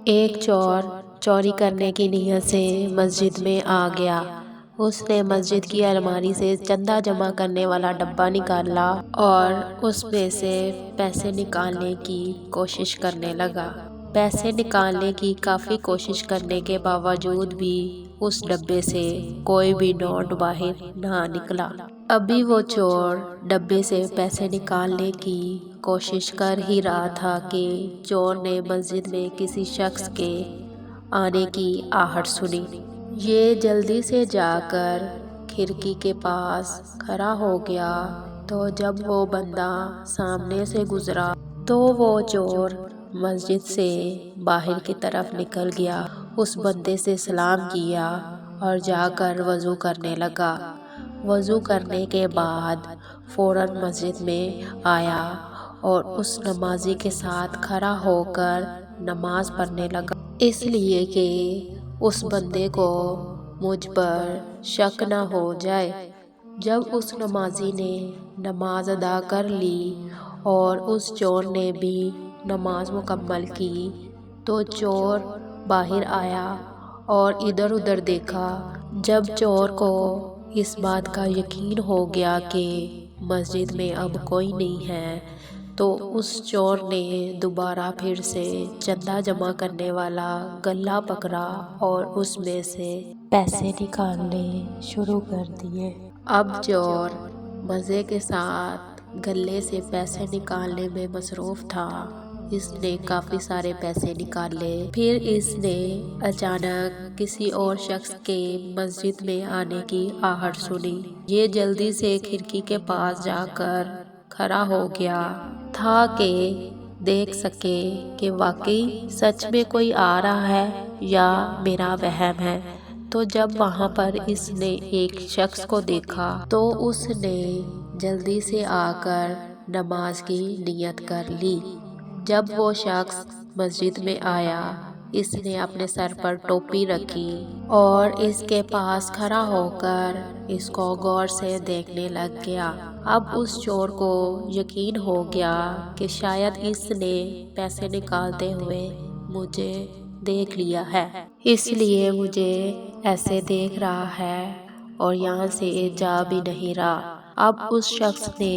ایک چور چوری کرنے کی نیت سے مسجد میں آ گیا۔ اس نے مسجد کی الماری سے چندہ جمع کرنے والا ڈبہ نکالا اور اس میں سے پیسے نکالنے کی کوشش کرنے لگا۔ پیسے نکالنے کی کافی کوشش کرنے کے باوجود بھی اس ڈبے سے کوئی بھی نوٹ باہر نہ نکلا۔ ابھی وہ چور ڈبے سے پیسے نکالنے کی کوشش کر ہی رہا تھا کہ چور نے مسجد میں کسی شخص کے آنے کی آہٹ سنی۔ یہ جلدی سے جا کر کھڑکی کے پاس کھڑا ہو گیا تو جب وہ بندہ سامنے سے گزرا تو وہ چور مسجد سے باہر کی طرف نکل گیا۔ اس بندے سے سلام کیا اور جا کر وضو کرنے لگا۔ وضو کرنے کے بعد فوراً مسجد میں آیا اور اس نمازی کے ساتھ کھڑا ہو کر نماز پڑھنے لگا، اس لیے کہ اس بندے کو مجھ پر شک نہ ہو جائے۔ جب اس نمازی نے نماز ادا کر لی اور اس چور نے بھی نماز مکمل کی تو چور باہر آیا اور ادھر ادھر دیکھا۔ جب چور کو اس بات کا یقین ہو گیا کہ مسجد میں اب کوئی نہیں ہے تو اس چور نے دوبارہ پھر سے چندہ جمع کرنے والا گلہ پکڑا اور اس میں سے پیسے نکالنے شروع کر دیے۔ اب چور مزے کے ساتھ گلے سے پیسے نکالنے میں مصروف تھا۔ اس نے کافی سارے پیسے نکالے۔ پھر اس نے اچانک کسی اور شخص کے مسجد میں آنے کی آہٹ سنی۔ یہ جلدی سے کھڑکی کے پاس جا کر کھڑا ہو گیا تھا کہ دیکھ سکے کہ واقعی سچ میں کوئی آ رہا ہے یا میرا وہم ہے۔ تو جب وہاں پر اس نے ایک شخص کو دیکھا تو اس نے جلدی سے آ کر نماز کی نیت کر لی۔ جب وہ شخص مسجد میں آیا اس نے اپنے سر پر ٹوپی رکھی اور اس کے پاس کھڑا ہو کر اس کو غور سے دیکھنے لگ گیا۔ اب اس چور کو یقین ہو گیا کہ شاید اس نے پیسے نکالتے ہوئے مجھے دیکھ لیا ہے، اس لیے مجھے ایسے دیکھ رہا ہے اور یہاں سے جا بھی نہیں رہا۔ اب اس شخص نے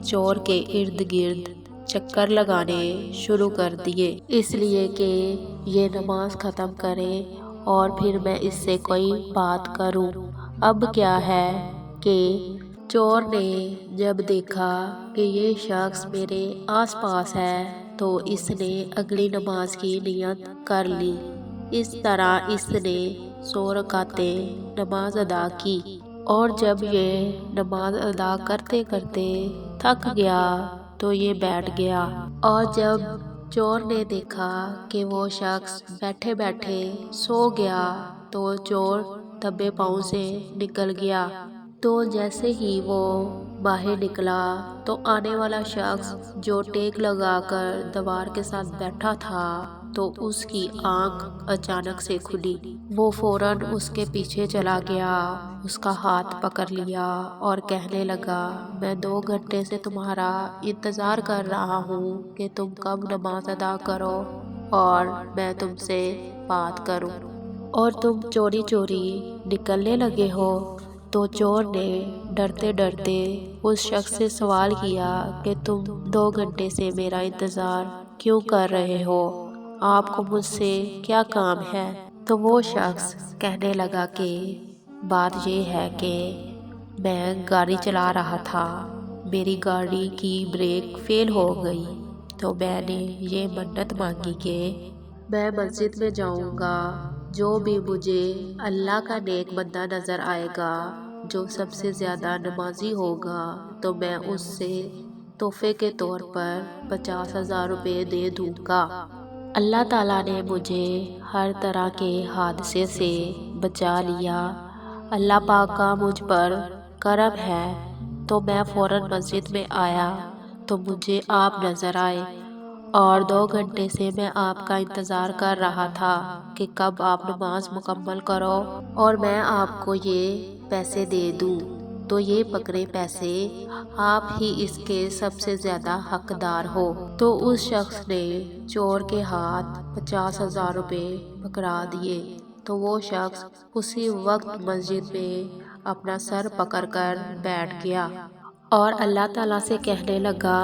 چور کے ارد گرد چکر لگانے شروع کر دیے، اس لیے کہ یہ نماز ختم کرے اور پھر میں اس سے کوئی بات کروں۔ اب کیا ہے کہ چور نے جب دیکھا کہ یہ شخص میرے آس پاس ہے تو اس نے اگلی نماز کی نیت کر لی۔ اس طرح اس نے 100 رکعتیں نماز ادا کی اور جب یہ نماز ادا کرتے کرتے تھک گیا تو یہ بیٹھ گیا۔ اور جب چور نے دیکھا کہ وہ شخص بیٹھے بیٹھے سو گیا تو چور دبے پاؤں سے نکل گیا۔ تو جیسے ہی وہ باہر نکلا تو آنے والا شخص جو ٹیک لگا کر دیوار کے ساتھ بیٹھا تھا تو اس کی آنکھ اچانک سے کھلی۔ وہ فوراً اس کے پیچھے چلا گیا، اس کا ہاتھ پکڑ لیا اور کہنے لگا، میں 2 گھنٹے سے تمہارا انتظار کر رہا ہوں کہ تم کب نماز ادا کرو اور میں تم سے بات کروں، اور تم چوری چوری نکلنے لگے ہو۔ تو چور نے ڈرتے ڈرتے اس شخص سے سوال کیا کہ تم 2 گھنٹے سے میرا انتظار کیوں کر رہے ہو؟ آپ کو مجھ سے کیا کام ہے؟ تو وہ شخص کہنے لگا کہ بات یہ ہے کہ میں گاڑی چلا رہا تھا، میری گاڑی کی بریک فیل ہو گئی تو میں نے یہ منت مانگی کہ میں مسجد میں جاؤں گا، جو بھی مجھے اللہ کا نیک بندہ نظر آئے گا جو سب سے زیادہ نمازی ہوگا تو میں اس سے تحفے کے طور پر 50,000 روپے دے دوں گا۔ اللہ تعالیٰ نے مجھے ہر طرح کے حادثے سے بچا لیا، اللہ پاک کا مجھ پر کرم ہے۔ تو میں فوراً مسجد میں آیا تو مجھے آپ نظر آئے اور 2 گھنٹے سے میں آپ کا انتظار کر رہا تھا کہ کب آپ نماز مکمل کرو اور میں آپ کو یہ پیسے دے دوں۔ تو یہ پکڑے پیسے آپ ہی اس کے سب سے زیادہ حقدار ہو۔ تو اس شخص نے چور کے ہاتھ 50,000 روپے پکڑا دیے۔ تو وہ شخص اسی وقت مسجد میں اپنا سر پکڑ کر بیٹھ گیا اور اللہ تعالیٰ سے کہنے لگا،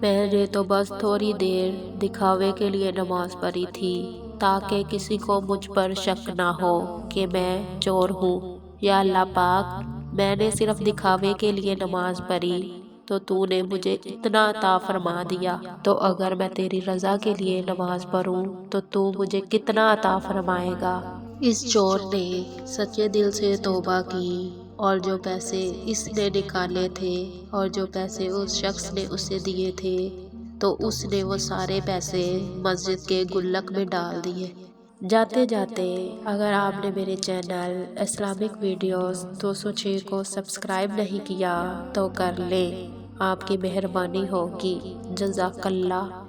میں نے تو بس تھوڑی دیر دکھاوے کے لیے نماز پڑھی تھی تاکہ کسی کو مجھ پر شک نہ ہو کہ میں چور ہوں۔ یا اللہ پاک، میں نے صرف دکھاوے کے لیے نماز پڑھی تو نے مجھے اتنا عطا فرما دیا، تو اگر میں تیری رضا کے لیے نماز پڑھوں تو مجھے کتنا عطا فرمائے گا۔ اس چور نے سچے دل سے توبہ کی اور جو پیسے اس نے نکالے تھے اور جو پیسے اس شخص نے اسے دیے تھے تو اس نے وہ سارے پیسے مسجد کے گلک میں ڈال دیے۔ جاتے جاتے اگر آپ نے میرے چینل اسلامک ویڈیوز 206 کو سبسکرائب نہیں کیا تو کر لیں، آپ کی مہربانی ہوگی۔ جزاک اللہ۔